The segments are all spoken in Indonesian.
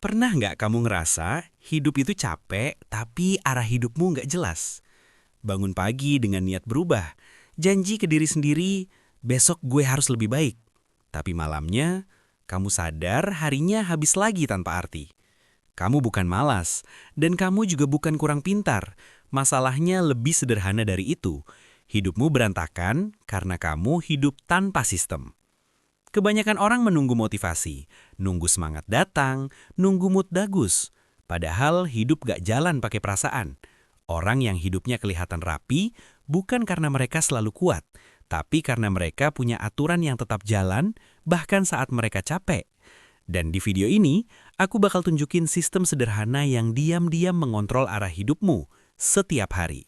Pernah nggak kamu ngerasa hidup itu capek, tapi arah hidupmu nggak jelas? Bangun pagi dengan niat berubah, janji ke diri sendiri, besok gue harus lebih baik. Tapi malamnya, kamu sadar harinya habis lagi tanpa arti. Kamu bukan malas, dan kamu juga bukan kurang pintar. Masalahnya lebih sederhana dari itu. Hidupmu berantakan karena kamu hidup tanpa sistem. Kebanyakan orang menunggu motivasi, nunggu semangat datang, nunggu mood bagus. Padahal hidup gak jalan pakai perasaan. Orang yang hidupnya kelihatan rapi bukan karena mereka selalu kuat, tapi karena mereka punya aturan yang tetap jalan bahkan saat mereka capek. Dan di video ini, aku bakal tunjukin sistem sederhana yang diam-diam mengontrol arah hidupmu setiap hari.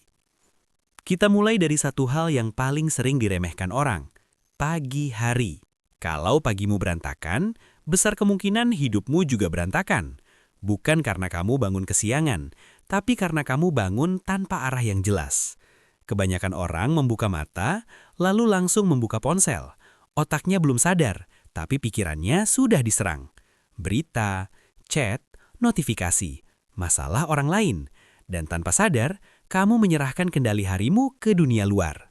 Kita mulai dari satu hal yang paling sering diremehkan orang, pagi hari. Kalau pagimu berantakan, besar kemungkinan hidupmu juga berantakan. Bukan karena kamu bangun kesiangan, tapi karena kamu bangun tanpa arah yang jelas. Kebanyakan orang membuka mata, lalu langsung membuka ponsel. Otaknya belum sadar, tapi pikirannya sudah diserang. Berita, chat, notifikasi, masalah orang lain. Dan tanpa sadar, kamu menyerahkan kendali harimu ke dunia luar.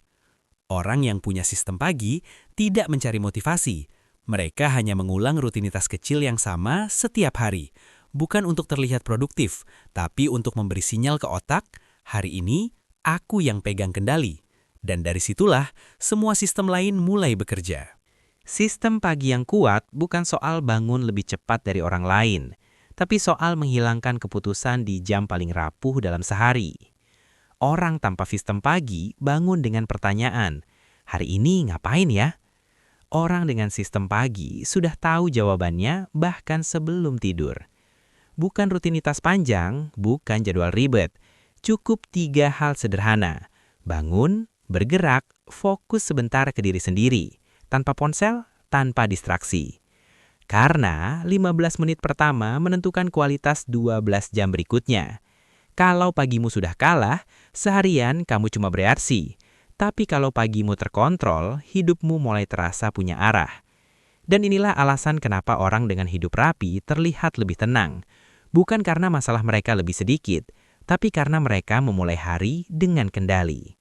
Orang yang punya sistem pagi tidak mencari motivasi. Mereka hanya mengulang rutinitas kecil yang sama setiap hari. Bukan untuk terlihat produktif, tapi untuk memberi sinyal ke otak, hari ini aku yang pegang kendali. Dan dari situlah semua sistem lain mulai bekerja. Sistem pagi yang kuat bukan soal bangun lebih cepat dari orang lain, tapi soal menghilangkan keputusan di jam paling rapuh dalam sehari. Orang tanpa sistem pagi bangun dengan pertanyaan, hari ini ngapain ya? Orang dengan sistem pagi sudah tahu jawabannya bahkan sebelum tidur. Bukan rutinitas panjang, bukan jadwal ribet. Cukup 3 hal sederhana. Bangun, bergerak, fokus sebentar ke diri sendiri. Tanpa ponsel, tanpa distraksi. Karena 15 menit pertama menentukan kualitas 12 jam berikutnya. Kalau pagimu sudah kalah, seharian kamu cuma bereaksi. Tapi kalau pagimu terkontrol, hidupmu mulai terasa punya arah. Dan inilah alasan kenapa orang dengan hidup rapi terlihat lebih tenang. Bukan karena masalah mereka lebih sedikit, tapi karena mereka memulai hari dengan kendali.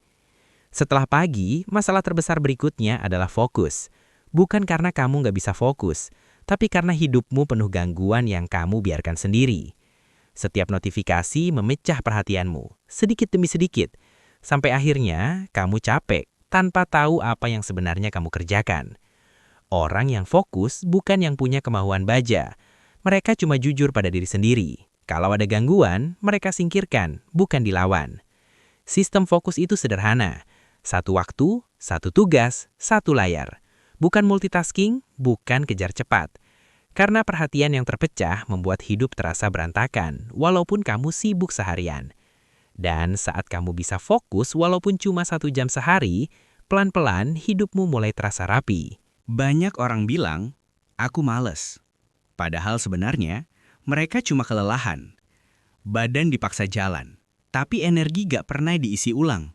Setelah pagi, masalah terbesar berikutnya adalah fokus. Bukan karena kamu nggak bisa fokus, tapi karena hidupmu penuh gangguan yang kamu biarkan sendiri. Setiap notifikasi memecah perhatianmu, sedikit demi sedikit, sampai akhirnya kamu capek tanpa tahu apa yang sebenarnya kamu kerjakan. Orang yang fokus bukan yang punya kemauan baja. Mereka cuma jujur pada diri sendiri. Kalau ada gangguan, mereka singkirkan, bukan dilawan. Sistem fokus itu sederhana. Satu waktu, satu tugas, satu layar. Bukan multitasking, bukan kejar cepat. Karena perhatian yang terpecah membuat hidup terasa berantakan, walaupun kamu sibuk seharian. Dan saat kamu bisa fokus walaupun cuma 1 jam sehari, pelan-pelan hidupmu mulai terasa rapi. Banyak orang bilang, aku males. Padahal sebenarnya, mereka cuma kelelahan. Badan dipaksa jalan, tapi energi gak pernah diisi ulang.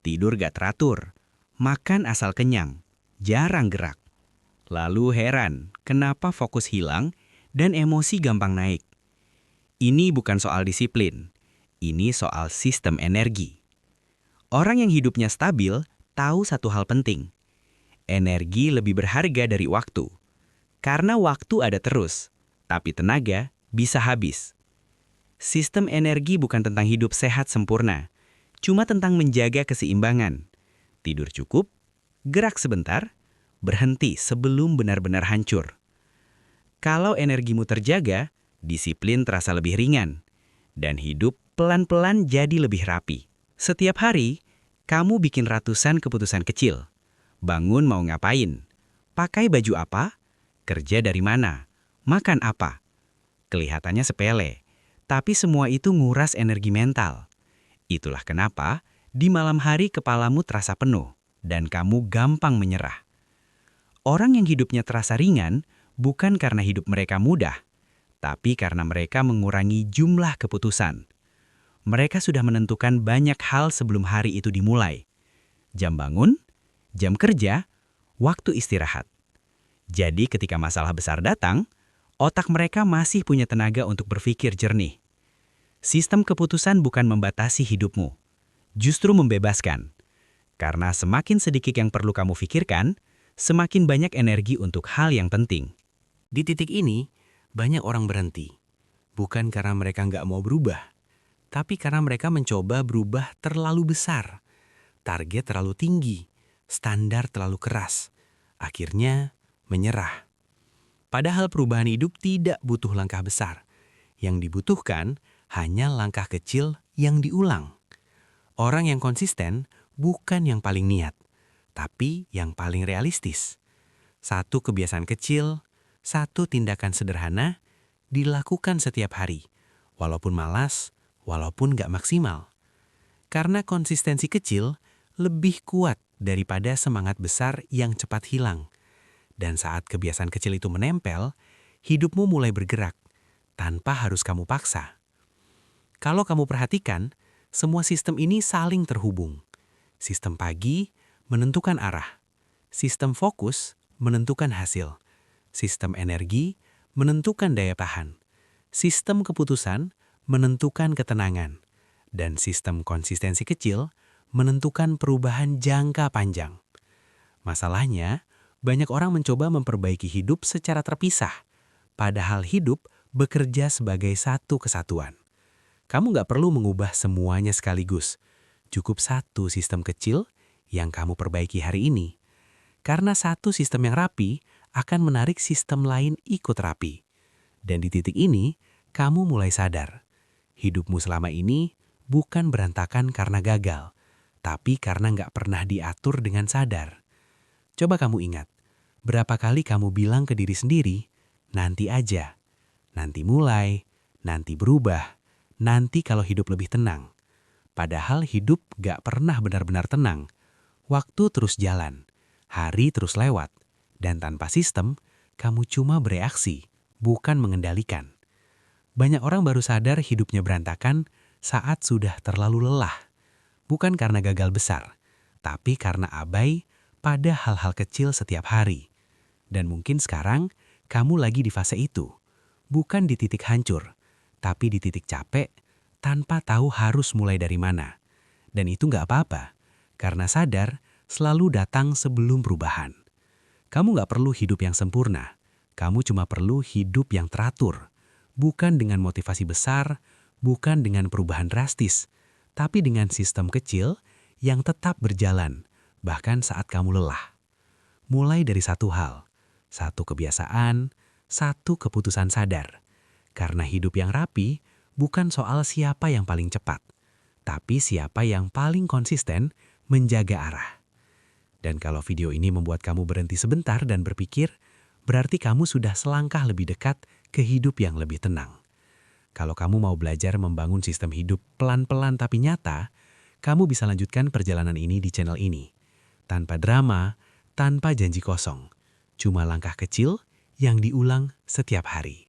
Tidur gak teratur, makan asal kenyang, jarang gerak. Lalu heran, kenapa fokus hilang dan emosi gampang naik. Ini bukan soal disiplin, ini soal sistem energi. Orang yang hidupnya stabil tahu satu hal penting. Energi lebih berharga dari waktu. Karena waktu ada terus, tapi tenaga bisa habis. Sistem energi bukan tentang hidup sehat sempurna, cuma tentang menjaga keseimbangan. Tidur cukup, gerak sebentar, berhenti sebelum benar-benar hancur. Kalau energimu terjaga, disiplin terasa lebih ringan, dan hidup pelan-pelan jadi lebih rapi. Setiap hari, kamu bikin ratusan keputusan kecil. Bangun mau ngapain? Pakai baju apa? Kerja dari mana? Makan apa? Kelihatannya sepele, tapi semua itu nguras energi mental. Itulah kenapa di malam hari kepalamu terasa penuh, dan kamu gampang menyerah. Orang yang hidupnya terasa ringan bukan karena hidup mereka mudah, tapi karena mereka mengurangi jumlah keputusan. Mereka sudah menentukan banyak hal sebelum hari itu dimulai. Jam bangun, jam kerja, waktu istirahat. Jadi ketika masalah besar datang, Otak mereka masih punya tenaga untuk berpikir jernih. Sistem keputusan bukan membatasi hidupmu, justru membebaskan. Karena semakin sedikit yang perlu kamu pikirkan, semakin banyak energi untuk hal yang penting. Di titik ini, banyak orang berhenti. Bukan karena mereka nggak mau berubah, tapi karena mereka mencoba berubah terlalu besar. Target terlalu tinggi, standar terlalu keras. Akhirnya, menyerah. Padahal perubahan hidup tidak butuh langkah besar. Yang dibutuhkan hanya langkah kecil yang diulang. Orang yang konsisten bukan yang paling niat, tapi yang paling realistis. Satu kebiasaan kecil, satu tindakan sederhana, dilakukan setiap hari, walaupun malas, walaupun gak maksimal. Karena konsistensi kecil lebih kuat daripada semangat besar yang cepat hilang. Dan saat kebiasaan kecil itu menempel, hidupmu mulai bergerak, tanpa harus kamu paksa. Kalau kamu perhatikan, semua sistem ini saling terhubung. Sistem pagi menentukan arah. Sistem fokus menentukan hasil. Sistem energi menentukan daya tahan. Sistem keputusan menentukan ketenangan. Dan sistem konsistensi kecil menentukan perubahan jangka panjang. Masalahnya, banyak orang mencoba memperbaiki hidup secara terpisah, padahal hidup bekerja sebagai satu kesatuan. Kamu nggak perlu mengubah semuanya sekaligus. Cukup satu sistem kecil yang kamu perbaiki hari ini. Karena satu sistem yang rapi akan menarik sistem lain ikut rapi. Dan di titik ini, kamu mulai sadar. Hidupmu selama ini bukan berantakan karena gagal, tapi karena nggak pernah diatur dengan sadar. Coba kamu ingat, berapa kali kamu bilang ke diri sendiri, nanti aja, nanti mulai, nanti berubah, nanti kalau hidup lebih tenang. Padahal hidup gak pernah benar-benar tenang. Waktu terus jalan, hari terus lewat, dan tanpa sistem, kamu cuma bereaksi, bukan mengendalikan. Banyak orang baru sadar hidupnya berantakan saat sudah terlalu lelah. Bukan karena gagal besar, tapi karena abai pada hal-hal kecil setiap hari. Dan mungkin sekarang, kamu lagi di fase itu. Bukan di titik hancur, tapi di titik capek, tanpa tahu harus mulai dari mana. Dan itu nggak apa-apa, karena sadar selalu datang sebelum perubahan. Kamu nggak perlu hidup yang sempurna, kamu cuma perlu hidup yang teratur. Bukan dengan motivasi besar, bukan dengan perubahan drastis, tapi dengan sistem kecil yang tetap berjalan, bahkan saat kamu lelah. Mulai dari satu hal, satu kebiasaan, satu keputusan sadar. Karena hidup yang rapi bukan soal siapa yang paling cepat, tapi siapa yang paling konsisten menjaga arah. Dan kalau video ini membuat kamu berhenti sebentar dan berpikir, berarti kamu sudah selangkah lebih dekat ke hidup yang lebih tenang. Kalau kamu mau belajar membangun sistem hidup pelan-pelan tapi nyata, kamu bisa lanjutkan perjalanan ini di channel ini. Tanpa drama, tanpa janji kosong. Cuma langkah kecil yang diulang setiap hari.